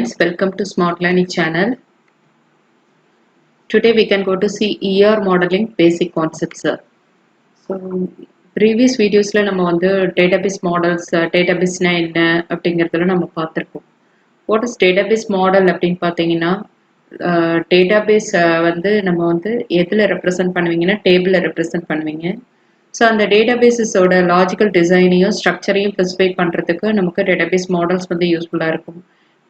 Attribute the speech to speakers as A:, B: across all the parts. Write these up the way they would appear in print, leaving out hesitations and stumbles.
A: students, welcome to Smart Learning channel. Today we can go to see ER modeling basic concepts. So previous videos la நம்ம வந்து database models, database na enna அப்படிங்கறதெல்லாம் நம்ம பார்த்திருக்கோம். What is database model அப்படினு பாத்தீங்கன்னா database வந்து நம்ம வந்து எதுல ரெப்ரசன்ட் பண்ணுவீங்கன்னா டேபிள்ல ரெப்ரசன்ட் பண்ணுவீங்க. ஸோ அந்த டேட்டாபேஸஸோட லாஜிக்கல் டிசைனையும் ஸ்ட்ரக்சரையும் ஸ்பெசிஃபை பண்ணுறதுக்கு நமக்கு டேட்டாபேஸ் மாடல்ஸ் வந்து யூஸ்ஃபுல்லாக இருக்கும்.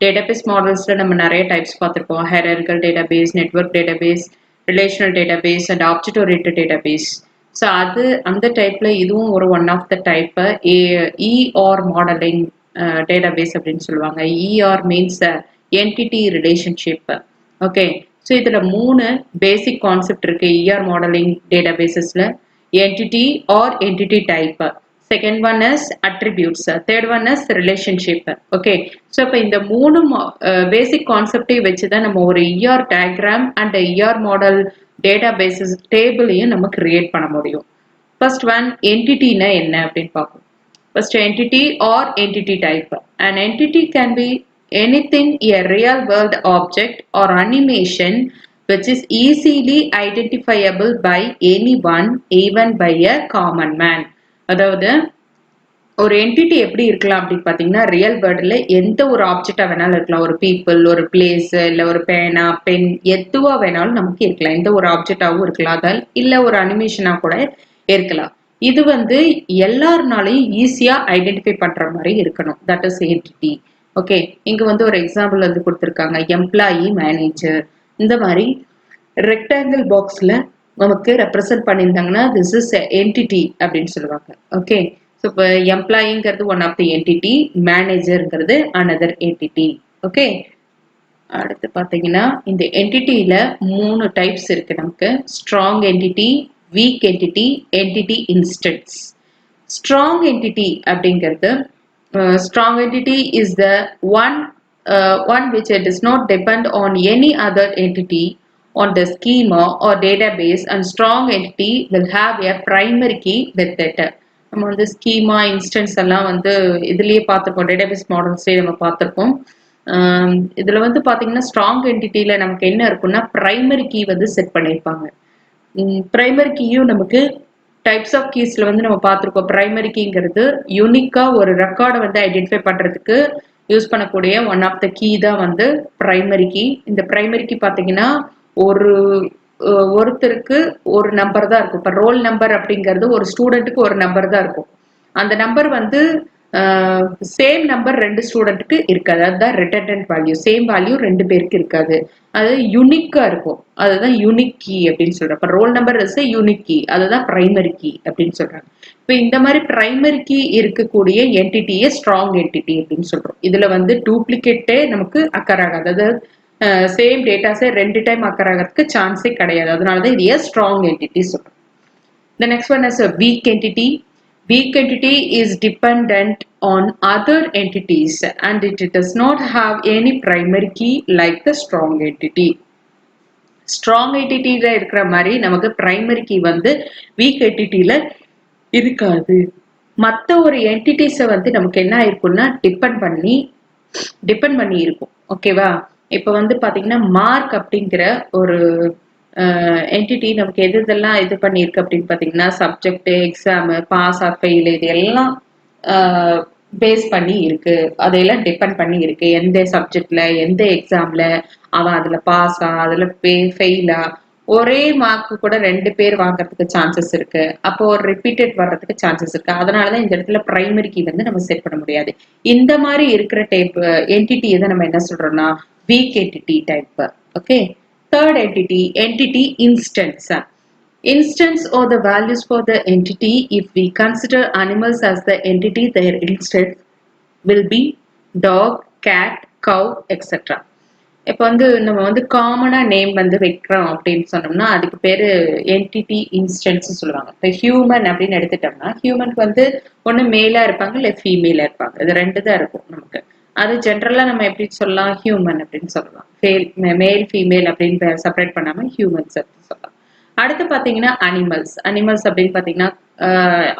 A: டேட்டாபேஸ் மாடல்ஸில் நம்ம நிறைய டைப்ஸ் பார்த்துருப்போம். Hierarchical database, network database, relational database and object oriented database. So அந்த டைப்பில் இதுவும் ஒரு ஒன் ஆஃப் த டைப்பை ER மாடலிங் டேட்டாபேஸ் அப்படின்னு சொல்லுவாங்க. ER means entity relationship. Okay, so இதில் 3 பேசிக் கான்செப்ட் இருக்குது ER மாடலிங் டேட்டாபேஸஸில். Entity or entity type. Second one is attributes. Third one is relationship. Okay. So இப்போ இந்த 3 basic concept வச்சு தான் நம்ம ஒரு ER diagram and ER model databases table-ஐயும் நம்ம create பண்ண முடியும். First one entity-னா என்ன அப்படின்னு பார்ப்போம். First entity or entity type. An entity can be anything, a real world object or animation which is easily identifiable by anyone, even by a common man. அதாவது ஒரு entity எப்படி இருக்கலாம் அப்படின்னு பார்த்தீங்கன்னா ரியல் வேர்ல்டில் எந்த ஒரு ஆப்ஜெக்டாக வேணாலும் இருக்கலாம். ஒரு பீப்புள், ஒரு பிளேஸ், இல்லை ஒரு பேனா, பென், எதுவாக வேணாலும் நமக்கு இருக்கலாம். எந்த ஒரு ஆப்ஜெக்டாகவும் இருக்கலாம், அதால் இல்லை ஒரு அனிமேஷனாக கூட இருக்கலாம். இது வந்து எல்லாருனாலையும் ஈஸியாக ஐடென்டிஃபை பண்ணுற மாதிரி இருக்கணும். That is entity. ஓகே, இங்கே வந்து ஒரு எக்ஸாம்பிள் வந்து கொடுத்துருக்காங்க. எம்ப்ளாயி, மேனேஜர், இந்த மாதிரி ரெக்டாங்கிள் பாக்ஸில் நமக்கு ரெப்ரசன்ட் பண்ணியிருந்தாங்கன்னா திஸ் இஸ் என்டிட்டி அப்படின்னு சொல்லுவாங்க. ஓகே, ஸோ இப்போ எம்ப்ளாயிங்கிறது ஒன் ஆஃப் தி என்டிட்டி, மேனேஜருங்கிறது அனதர் என்டிட்டி. ஓகே, அடுத்து பார்த்தீங்கன்னா இந்த என்டிட்டியில் 3 டைப்ஸ் இருக்குது நமக்கு. Strong entity, weak entity, entity instance. Strong entity அப்படிங்கிறது strong entity is the one which does not depend on any other entity on the schema or database, and strong entity will have a primary key with it. நம்ம வந்து schema, instance எல்லாம் வந்து இதுலயே பார்த்துருப்போம், database மாடல்ஸ்லேயே நம்ம பார்த்துருப்போம். இதில் வந்து பார்த்தீங்கன்னா ஸ்ட்ராங் என்டிட்டியில் நமக்கு என்ன இருக்குன்னா ப்ரைமரி கீ வந்து செட் பண்ணியிருப்பாங்க. ப்ரைமரி கீயும் நமக்கு டைப்ஸ் ஆஃப் கீஸில் வந்து நம்ம பார்த்துருக்கோம். ப்ரைமரி கீங்கிறது யூனிக்காக ஒரு ரெக்கார்டை வந்து ஐடென்டிஃபை பண்ணுறதுக்கு யூஸ் பண்ணக்கூடிய ஒன் ஆஃப் த கீ தான் வந்து ப்ரைமரி கீ. இந்த ப்ரைமரி கீ பார்த்தீங்கன்னா ஒருத்தருக்கு ஒரு நம்பர் தான் இருக்கும். இப்போ ரோல் நம்பர் அப்படிங்கிறது ஒரு ஸ்டூடெண்ட்டுக்கு ஒரு நம்பர் தான் இருக்கும். அந்த நம்பர் வந்து சேம் நம்பர் 2 ஸ்டூடெண்ட்டுக்கு இருக்காது. அதுதான் ரிடண்டன்ட் வேல்யூ. சேம் வேல்யூ 2 பேருக்கு இருக்காது. அது யூனிக்காக இருக்கும். அதுதான் யூனிக் கீ அப்படின்னு சொல்கிறோம். இப்போ roll number is unique key, அதுதான் ப்ரைமரி கீ அப்படின்னு சொல்கிறாங்க. இப்போ இந்த மாதிரி ப்ரைமரி கீ இருக்கக்கூடிய என்டிட்டியே ஸ்ட்ராங் என்டிட்டி அப்படின்னு சொல்கிறோம். இதில் வந்து டூப்ளிகேட்டே நமக்கு அக்கர் ஆகாது. அதாவது சேம் டேட்டாஸே 2 டைம் அக்கர் ஆகிறதுக்கு சான்ஸே கிடையாது. அதனால தான் இது ஸ்ட்ராங் என்டிட்டி சொல்கிறோம். The next one is a weak entity. Weak entity is dependent on other entities and it does not have any primary key like the strong entity. Strong entity-ல இருக்கிற மாதிரி நமக்கு primary key வந்து weak entity-ல இருக்காது. மற்ற ஒரு என்டிட்டிஸை வந்து நமக்கு என்ன இருக்கும்னா டிபெண்ட் பண்ணி இருக்கும். ஓகேவா, இப்போ வந்து பார்த்தீங்கன்னா மார்க் அப்படிங்கிற ஒரு என்டிட்டி நமக்கு எதெல்லாம் இது பண்ணியிருக்கு அப்படின்னு பார்த்தீங்கன்னா subject, exam, pass or fail, இது எல்லாம் பேஸ் பண்ணி இருக்கு. அதையெல்லாம் டிபெண்ட் பண்ணி இருக்கு. எந்த சப்ஜெக்ட்ல, எந்த எக்ஸாம்ல அவன் அதில் பாஸா, அதில் ஃபெயிலா, ஒரே மார்க்கு கூட 2 பேர் வாங்குறதுக்கு சான்சஸ் இருக்கு. அப்போ ஒரு ரிப்பீட்டட் வர்றதுக்கு சான்சஸ் இருக்கு. அதனாலதான் இந்த இடத்துல பிரைமரி கீ வந்து நம்ம செட் பண்ண முடியாது. இந்த மாதிரி இருக்கிற டைப் என்டிட்டி எதை நம்ம என்ன சொல்றோம்னா week entity type. Okay, third entity instance. Instance or the values for the entity. If we consider animals as the entity, their instance will be dog, cat, cow, etc. இப்போ வந்து நம்ம வந்து காமனாக name வந்து வைக்கிறோம் அப்படின்னு சொன்னோம்னா அதுக்கு பேர் என்டிட்டி இன்ஸ்டன்ஸ் சொல்லுவாங்க. இப்போ ஹியூமன் அப்படின்னு எடுத்துட்டோம்னா ஹியூமனுக்கு வந்து ஒன்று மேலாக இருப்பாங்க, இல்லை ஃபீமேலாக இருப்பாங்க. இது 2 தான் இருக்கும் நமக்கு. அது ஜென்ரலாக நம்ம எப்படி சொல்லலாம், ஹியூமன் அப்படின்னு சொல்லலாம். மேல் ஃபீமேல் அப்படின்னு செப்பரேட் பண்ணாமல் ஹியூமன்ஸ் அப்படின்னு சொல்லலாம். அடுத்து பார்த்தீங்கன்னா அனிமல்ஸ் அப்படின்னு பார்த்தீங்கன்னா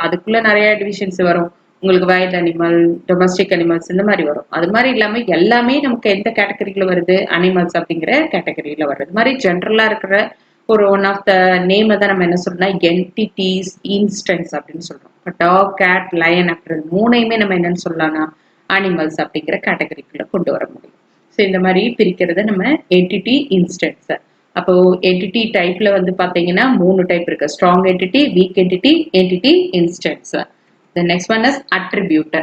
A: அதுக்குள்ள நிறைய டிவிஷன்ஸ் வரும். உங்களுக்கு வைல்ட் அனிமல், டொமஸ்டிக் அனிமல்ஸ் இந்த மாதிரி வரும். அது மாதிரி இல்லாம எல்லாமே நமக்கு எந்த கேட்டகரியில வருது, அனிமல்ஸ் அப்படிங்கிற கேட்டகரியில வருது. இது மாதிரி ஜென்ரலா இருக்கிற ஒரு ஒன் ஆஃப் த நேம் தான் நம்ம என்ன சொல்றோம்னா என்டிட்டிஸ் இன்ஸ்டன்ஸ் அப்படின்னு சொல்றோம். டாக், கேட், லயன் அப்படின்றது மூணையுமே நம்ம என்னன்னு சொல்லலாம்னா அனிமல்ஸ் அப்படிங்கிற கேட்டகரிக்குள்ள கொண்டு வர முடியும். ஸோ இந்த மாதிரி பிரிக்கிறது நம்ம என்டிட்டி இன்ஸ்டன்ஸ். அப்போ என்டிட்டி டைப்ல வந்து பாத்தீங்கன்னா 3 டைப் இருக்கு. Strong entity, weak entity, entity instance. The next one is attribute.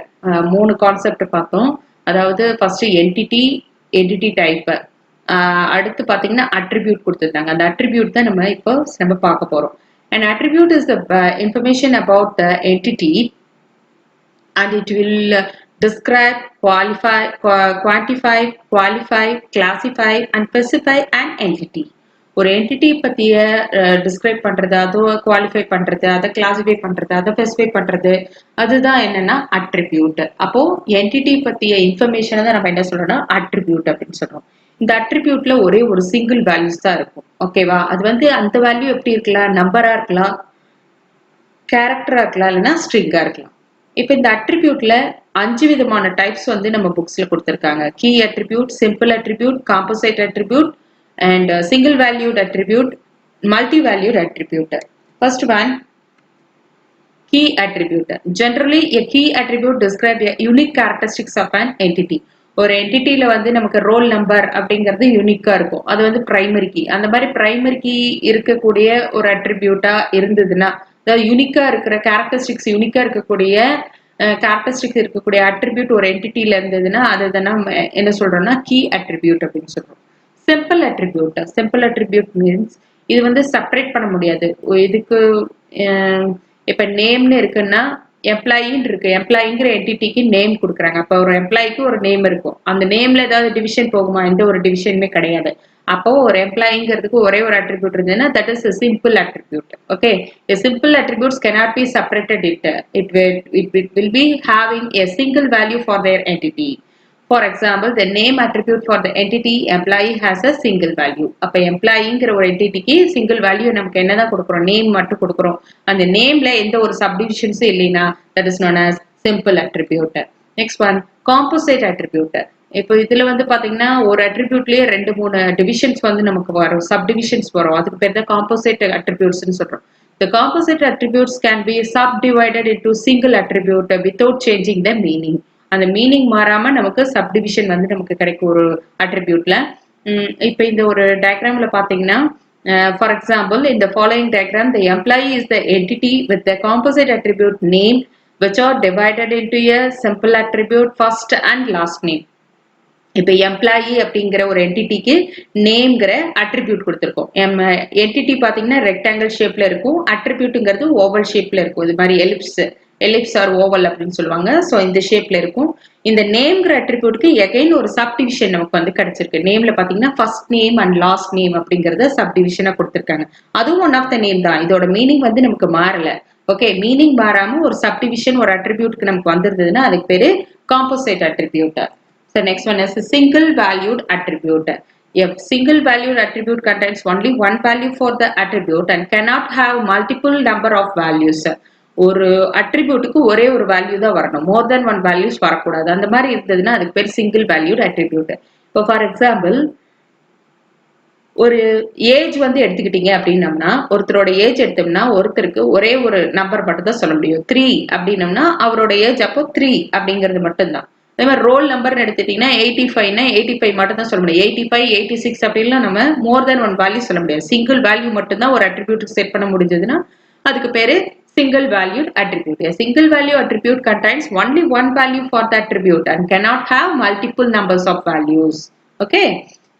A: 3 concept பார்த்தோம். அதாவது ஃபர்ஸ்ட் என்டிட்டி டைப், அடுத்து பாத்தீங்கன்னா அட்ரிபியூட் கொடுத்துருந்தாங்க. அந்த அட்ரிபியூட் தான் நம்ம பார்க்க போறோம். An attribute is the information about the entity and it will describe, quantify, qualify, classify and specify an entity. ஒரு என்டிட்டி பத்திய டிஸ்கிரைப் பண்றது, அதை குவாலிஃபை பண்றது, அதை கிளாசிஃபை பண்றது, அதை ஸ்பெசிஃபை பண்றது, அதுதான் என்னன்னா அட்ரிபியூட். அப்போ என்டிட்டி பத்திய இன்ஃபர்மேஷனை தான் நம்ம என்ன சொல்றோம்னா அட்ரிபியூட் அப்படின்னு சொல்றோம். இந்த அட்ரிபியூட்ல ஒரே ஒரு சிங்கிள் வேல்யூஸ் தான் இருக்கும். ஓகேவா? அது வந்து அந்த வேல்யூ எப்படி இருக்கலாம், நம்பரா இருக்கலாம், கேரக்டரா இருக்கலாம், இல்லைன்னா ஸ்ட்ரிங்கா இருக்கலாம். இப்போ இந்த அட்ரிபியூட்ல 5 விதமான டைப்ஸ் வந்து நம்ம புக்ஸ்ல கொடுத்திருக்காங்க. Key attribute, simple attribute, composite attribute and single valued attribute, multi valued attribute. First one, key attribute. Generally a key attribute describes a unique characteristics of an entity. ஒரு என்டிட்டில வந்து நமக்கு ரோல் நம்பர் அப்படிங்கிறது யூனிக்கா இருக்கும். அது வந்து பிரைமரி கீ. அந்த மாதிரி primary key இருக்கக்கூடிய ஒரு அட்ரிபியூட்டா இருந்ததுன்னா, அதாவது யூனிக்கா இருக்கிற கேரக்டரிஸ்டிக்ஸ், யூனிக்கா இருக்கக்கூடிய கேரக்டரிஸ்டிக்ஸ் இருக்கக்கூடிய அட்ரிபியூட் ஒரு என்டிட்டில இருந்ததுன்னா அதுதான் நம்ம என்ன சொல்றோம்னா கீ அட்ரிபியூட் அப்படின்னு சொல்றோம். Simple attribute. Simple attribute means இது வந்து செப்பரேட் பண்ண முடியாது. இதுக்கு இப்ப நேம்னு இருக்குன்னா எம்ப்ளாயின்னு இருக்கு. எம்ப்ளாயிங்கிற என்டிட்டிக்கு நேம் கொடுக்குறாங்க. அப்போ ஒரு எம்ப்ளாய்க்கு ஒரு நேம் இருக்கும். அந்த நேம்ல ஏதாவது டிவிஷன் போகுமா? எந்த ஒரு டிவிஷனுமே கிடையாது. அப்போ ஒரு எம்ப்ளாயிங்கிறதுக்கு ஒரே ஒரு அட்ரிபியூட் இருந்ததுன்னா that is a simple attribute. Okay, a simple attributes cannot be separated. It will be having a single value for their entity. For example, the name attribute for the entity employee has a single value. அப்ப எம்ப்ளாயிங்கிற ஒரு என்டிட்டிக்கு single value நமக்கு என்னதான் கொடுக்குறோம், name மட்டும் கொடுக்குறோம். அந்த நேம்ல எந்த ஒரு சப்டிவிஷன்ஸும் இல்லைன்னா that is known as simple attribute. Next one, composite attribute. இப்போ இதுல வந்து பாத்தீங்கன்னா ஒரு அட்ரிபியூட்லயே 2-3 டிவிஷன்ஸ் வந்து நமக்கு வரும், சப்டிவிஷன்ஸ் வரும். அதுக்கு பேர் தான் காம்போசைட் அட்ரிபியூட்ஸ்னு சொல்றோம். The composite attributes can be subdivided into single attribute without changing the meaning. அந்த மீனிங் மாறாம நமக்கு சப்டிவிஷன் வந்து நமக்கு கிடைக்கும் ஒரு அட்ரிபியூட்ல. இப்போ இந்த ஒரு டயக்ராம்ல பாத்தீங்கன்னா ஃபார் எக்ஸாம்பிள் இந்த following diagram, the employee is the entity with the composite attribute name which are divided into a simple attribute first and last name. இப்போ எம்ப்ளாயி அப்படிங்கிற ஒரு என்டிட்டிக்கு நேம்ங்கிற அட்ரிபியூட் கொடுத்துருக்கோம். என்டிட்டி பாத்தீங்கன்னா ரெக்டாங்கிள் ஷேப்ல இருக்கும், அட்ரிபியூட்டுங்கிறது ஓவல் ஷேப்ல இருக்கும். இது மாதிரி எலிப்ஸ் ஆர் ஓவல் அப்படின்னு சொல்லுவாங்க. ஸோ இந்த ஷேப்ல இருக்கும். இந்த நேம்ங்கிற அட்ரிபியூட்க்கு எகைன் ஒரு சப்டிவிஷன் நமக்கு வந்து கிடைச்சிருக்கு. நேம்ல பாத்தீங்கன்னா first name and last name அப்படிங்கறத சப்டிவிஷனா கொடுத்திருக்காங்க. அதுவும் ஒன் ஆஃப் த நேம் தான். இதோட மீனிங் வந்து நமக்கு மாறல. ஓகே, மீனிங் மாறாம ஒரு சப்டிவிஷன் ஒரு அட்ரிபியூட்க்கு நமக்கு வந்திருந்ததுன்னா அதுக்கு பேரு composite attribute. So next one is a single valued attribute. A single valued attribute contains only one value for the attribute and cannot have multiple number of values. ஒரு அட்ரிபியூட்டுக்கு ஒரே ஒரு value தான் வரணும், மோர் தென் ஒன் வேல்யூஸ் வரக்கூடாது. அந்த மாதிரி இருந்ததுன்னா அதுக்கு பேர் சிங்கிள் வேல்யூட் அட்ரிபியூட். இப்போ ஃபார் எக்ஸாம்பிள் ஒரு ஏஜ் வந்து எடுத்துக்கிட்டீங்க அப்படின்னம்னா, ஒருத்தரோட ஏஜ் எடுத்தோம்னா ஒருத்தருக்கு ஒரே ஒரு நம்பர் மட்டும் தான் சொல்ல முடியும். 3 அப்படின்னம்னா அவரோட ஏஜ் அப்போ 3 அப்படிங்கிறது மட்டும்தான். அதே மாதிரி ரோல் நம்பர்னு எடுத்துட்டீங்கன்னா 85னா 85 மட்டும் தான் சொல்ல முடியும். 85, 86 அப்படின்லாம் நம்ம மோர் தென் ஒன் வேல்யூ சொல்ல முடியாது. சிங்கிள் வேல்யூ மட்டும் தான் ஒரு அட்ரிபியூட்டுக்கு செட் பண்ண முடிஞ்சதுன்னா அதுக்கு பேரு single valued attribute. A single value attribute contains only one value for the attribute and cannot have multiple numbers of values. Okay,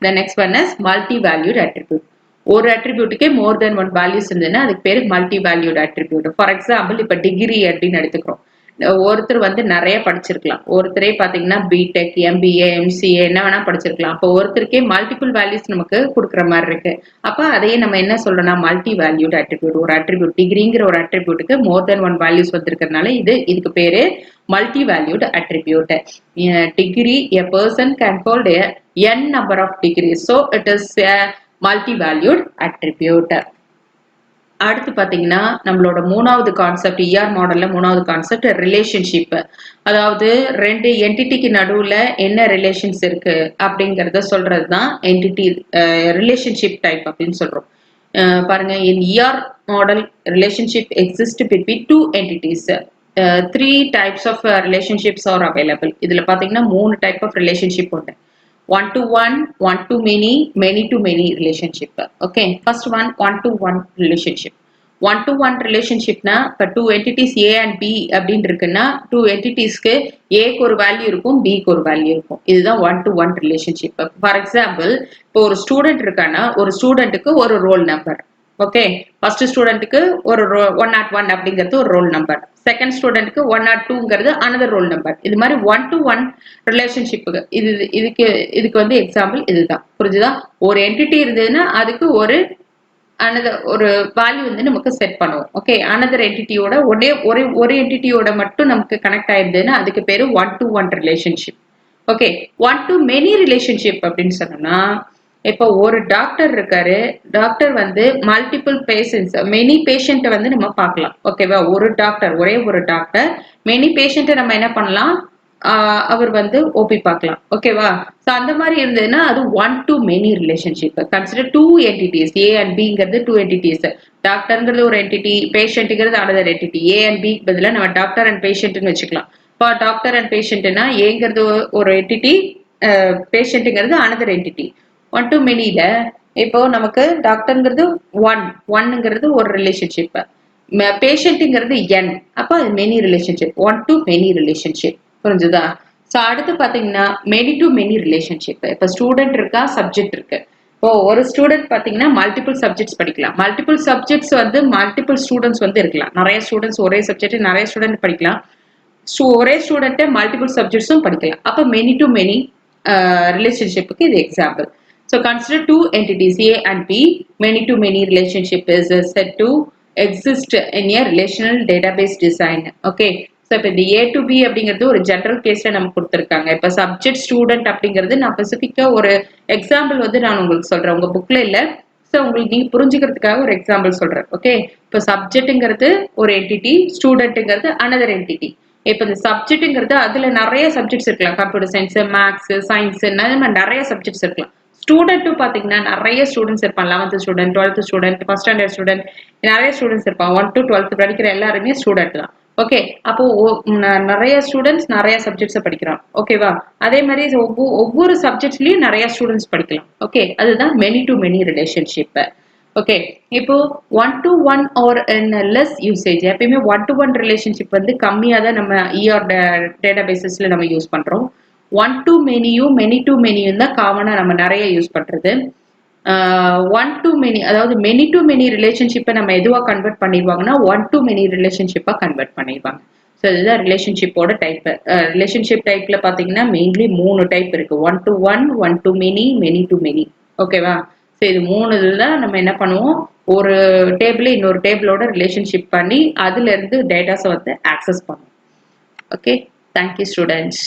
A: the next one is multi valued attribute. ஒரு அட்ரிபியூட்டுக்கே மோர் தென் one values இருந்ததுன்னா அதுக்கு பேரு multi valued attribute. For example இப்ப degree அப்படின்னு எடுத்துக்கிறோம். ஒருத்தர் வந்து நிறைய படிச்சிருக்கலாம். ஒருத்தரே பாத்தீங்கன்னா பிடெக், எம்பிஏ, எம்சிஏ என்ன வேணா படிச்சிருக்கலாம். அப்போ ஒருத்தருக்கே மல்டிபிள் வேல்யூஸ் நமக்கு கொடுக்குற மாதிரி இருக்கு. அப்ப அதையே நம்ம என்ன சொல்றோம்னா மல்டி வேல்யூட் அட்ரிபியூட். ஒரு அட்ரிபியூட் டிகிரிங்கிற ஒரு அட்ரிபியூட்டுக்கு மோர் தென் ஒன் வேல்யூஸ் வந்திருக்கிறதுனால இதுக்கு பேரு multi valued attribute. Degree, a person can hold a n number of degrees, so it is a multi valued attribute. அடுத்து பாத்தீங்கன்னா நம்மளோட மூணாவது கான்செப்ட் இஆர் மாடல்ல மூணாவது கான்செப்ட் ரிலேஷன்ஷிப். அதாவது ரெண்டு என்டிட்டிக்கு நடுவுல என்ன ரிலேஷன்ஸ் இருக்கு அப்படிங்கறத சொல்றதுதான் என்டிட்டி ரிலேஷன்ஷிப் டைப் அப்படின்னு சொல்றோம். பாருங்க, in ER model relationship exist between two entities. Three types of relationships are available. இதுல பாத்தீங்கன்னா மூணு டைப் ஆஃப் ரிலேஷன்ஷிப் உண்டு. One to one, one to many to many relationship. Okay, first one to one relationship. One to one relationship na இப்ப two entities A and B அப்படின்னு இருக்குன்னா two entitiesக்கு Aக்கு ஒரு value இருக்கும், Bக்கு ஒரு வேல்யூ இருக்கும். இதுதான் one to one relationship. For example, இப்போ ஒரு ஸ்டூடெண்ட் இருக்கான்னா ஒரு ஸ்டூடெண்ட்டுக்கு ஒரு ரோல் நம்பர். ஓகே, ஃபர்ஸ்ட் ஸ்டூடெண்ட்டுக்கு ஒரு 101 அப்படிங்கிறது ஒரு ரோல் நம்பர், செகண்ட் ஸ்டூடெண்ட்டுக்கு 102ங்கிறது அனதர் ரோல் நம்பர். இது மாதிரி ஒன் டு ஒன் ரிலேஷன்ஷிப்புக்கு இதுக்கு வந்து எக்ஸாம்பிள் இதுதான். புரிஞ்சுதா? ஒரு என்டிட்டி இருந்ததுன்னா அதுக்கு ஒரு ஒரு வேல்யூ வந்து நமக்கு செட் பண்ணுவோம். ஓகே, அனதர் என்டிட்டியோட ஒரு என்டிட்டியோட மட்டும் நமக்கு கனெக்ட் ஆயிருந்ததுன்னா அதுக்கு பேரு one to one relationship. Okay, one to many relationship அப்படின்னு சொன்னோம்னா, இப்போ ஒரு டாக்டர் இருக்காரு, டாக்டர் வந்து மல்டிபிள் பேஷண்ட்ஸ் மெனி பேஷண்ட்டை வந்து நம்ம பார்க்கலாம். ஓகேவா? ஒரு டாக்டர், ஒரே ஒரு டாக்டர் மெனி பேஷண்ட்டை நம்ம என்ன பண்ணலாம், அவர் வந்து ஓபி பார்க்கலாம். ஓகேவா? ஸோ அந்த மாதிரி இருந்ததுன்னா அது one to many relationship. Consider two entities A and பிங்கிறது டூ என்டிட்டிஸ். டாக்டர்ங்கிறது ஒரு என்டிட்டி, பேஷண்ட்டுங்கிறது another entity. A and B பதிலாக நம்ம டாக்டர் அண்ட் பேஷண்ட்னு வச்சுக்கலாம். இப்போ டாக்டர் அண்ட் பேஷண்ட்னா ஏங்கிறது ஒரு என்டிட்டி, பேஷண்ட்டுங்கிறது அனதர் என்டிட்டி. ஒன் டு மெனில இப்போ நமக்கு டாக்டர்ங்கிறது ஒன்னுங்கிறது ஒரு ரிலேஷன்ஷிப், பேஷண்ட்டுங்கிறது என், அப்போ அது many relationship, one to many relationship. புரிஞ்சுதா? ஸோ அடுத்து பார்த்தீங்கன்னா மெனி டு மெனி ரிலேஷன்ஷிப். இப்போ ஸ்டூடெண்ட் இருக்கா, சப்ஜெக்ட் இருக்கு. இப்போ ஒரு ஸ்டூடெண்ட் பார்த்தீங்கன்னா மல்டிபிள் சப்ஜெக்ட்ஸ் படிக்கலாம். மல்டிபிள் சப்ஜெக்ட்ஸ் வந்து மல்டிபிள் ஸ்டூடெண்ட்ஸ் வந்து இருக்கலாம். நிறைய ஸ்டூடெண்ட்ஸ் ஒரே சப்ஜெக்ட் நிறைய ஸ்டூடெண்ட் படிக்கலாம். ஒரே ஸ்டூடெண்ட்டே மல்டிபிள் சப்ஜெக்ட்ஸும் படிக்கலாம். அப்போ மெனி டு மெனி ரிலேஷன்ஷிப்புக்கு இது example. So consider two entities A and B. Many to many relationship is said to exist in a relational database design. Okay. So இப்போ இந்த A to B அப்படிங்கிறது ஒரு general கேஸ்ல நமக்கு கொடுத்துருக்காங்க. இப்போ சப்ஜெக்ட் ஸ்டூடெண்ட் அப்படிங்கிறது நான் ஸ்பெசிஃபிக்கா ஒரு எக்ஸாம்பிள் வந்து நான் உங்களுக்கு சொல்றேன், உங்க புக்ல இல்ல. ஸோ உங்களுக்கு நீங்க புரிஞ்சுக்கிறதுக்காக ஒரு எக்ஸாம்பிள் சொல்றேன். ஓகே, இப்போ சப்ஜெக்ட்ங்கிறது ஒரு என்டிட்டி, ஸ்டூடெண்ட்ங்கிறது அனதர் என்டிட்டி. இப்போ இந்த சப்ஜெக்ட்ங்கிறது அதுல நிறைய சப்ஜெக்ட்ஸ் இருக்கலாம். கம்ப்யூட்டர் சயின்ஸ், மேக்ஸ், சயின்ஸ், நிறைய சப்ஜெக்ட்ஸ் இருக்கலாம். ஸ்டூடெண்ட்டும் பார்த்தீங்கன்னா நிறைய ஸ்டூடெண்ட்ஸ் இருப்பாங்க. 11th student, 12th student, first standard student, நிறைய ஸ்டூடெண்ட்ஸ் இருப்பாங்க. 1 to 12th படிக்கிற எல்லாருமே ஸ்டூடெண்ட் தான். ஓகே, அப்போ நிறைய ஸ்டூடெண்ட்ஸ் நிறைய சப்ஜெக்ட்ஸை படிக்கிறோம். ஓகேவா? அதே மாதிரி ஒவ்வொரு சப்ஜெக்ட்ஸ்லயும் நிறைய ஸ்டூடெண்ட்ஸ் படிக்கலாம். ஓகே, அதுதான் many to many relationship. Okay, இப்போ one to one or less usage. எப்பயுமே ஒன் டு ஒன் ரிலேஷன்ஷிப் வந்து கம்மியாக தான் நம்ம இஆர் டேட்டா பேசஸ்ல நம்ம யூஸ் பண்றோம். ஒன் டு மெனியும் மெனி டு மெனியும் தான் காமனா நம்ம நிறைய யூஸ் பண்றது. ஒன் டு மெனி, அதாவது மெனி டு மெனி ரிலேஷன்ஷிப்பை நம்ம எதுவாக கன்வெர்ட் பண்ணிடுவாங்கன்னா ஒன் டு மெனி ரிலேஷன்ஷிப்பாக கன்வெர்ட் பண்ணிடுவாங்க. ஸோ இதுதான் ரிலேஷன்ஷிப்போட டைப். ரிலேஷன்ஷிப் டைப்ல பார்த்தீங்கன்னா மெயின்லி 3 டைப் இருக்கு. One to one, one to many, many to many. ஓகேவா? ஸோ இது 3 தான் நம்ம என்ன பண்ணுவோம், ஒரு டேபிள் இன்னொரு டேபிளோட ரிலேஷன்ஷிப் பண்ணி அதுல இருந்து டேட்டாஸை வந்து ஆக்சஸ் பண்ணுவோம். Okay, thank you students.